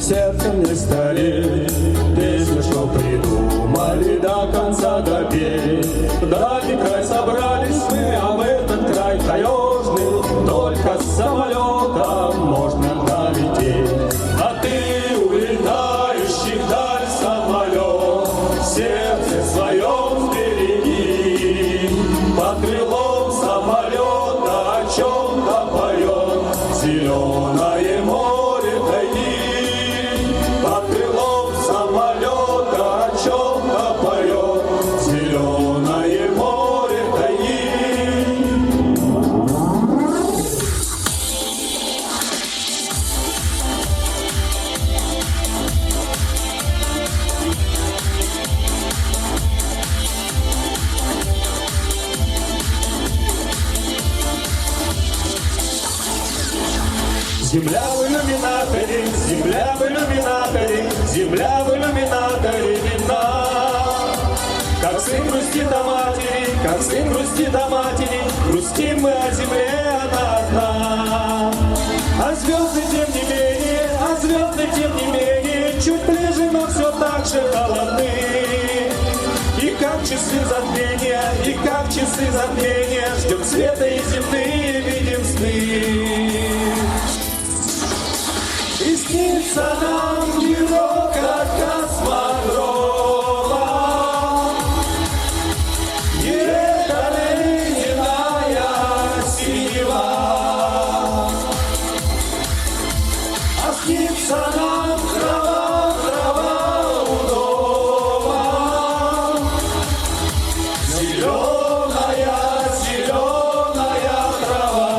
сердцем не стареть. Песню, что придумали, до конца допели. В дальний край собрались мы, а в этот край таежный только с самолетом можно долететь. А ты, улетающий вдаль самолет, в сердце своем сбереги. Под крылом самолета о чем-то поет зеленое море тайги. Под крылом самолета о чем-то поет зеленое море тайги. Земля в иллюминаторе, земля в иллюминаторе, земля в иллюминаторе видна. Как сын грустит о матери, как сын грустит о матери, грустим мы о земле, она одна. А звезды тем не менее, а звезды тем не менее, чуть ближе, но все так же холодны. И как часы затмения, и как часы затмения, ждем света и земные видим сны. И снится нам герой от космодрома, и эта ледяная синева. А снится нам трава, трава у дома, зеленая, зеленая трава.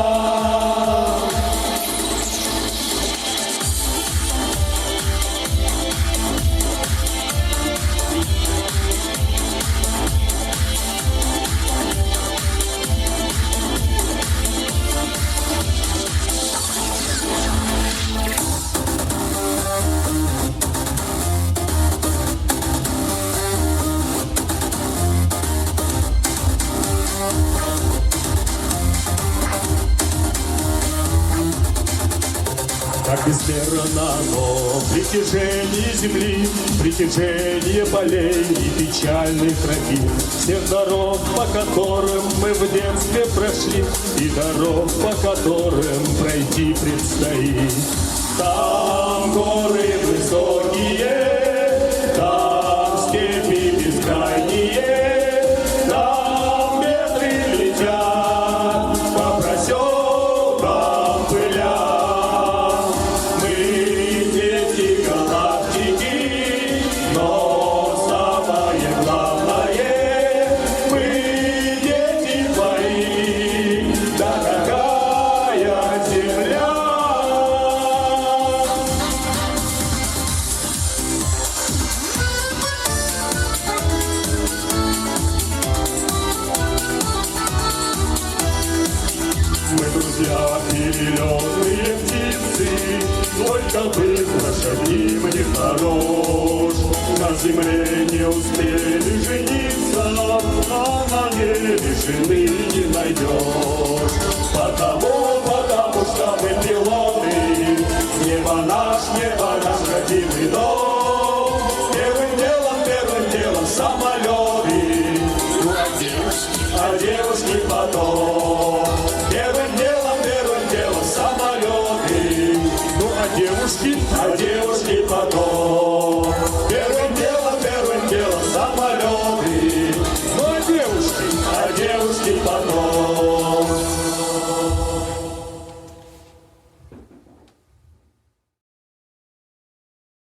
Как измерно оно, притяжение земли, притяжение полей и печальных тропин, всех дорог, по которым мы в детстве прошли, и дорог, по которым пройти предстоит. Там горы высокие, там степи бескрайние, там ветры летят по проселкам пыля. Мы друзья перелетные птицы, только быстро шагим не хорош. На земле не успели жениться, а на небе жены не найдешь. Потому что мы пилоты, небо наш родимый дом. Первым делом самолеты, а девушки потом.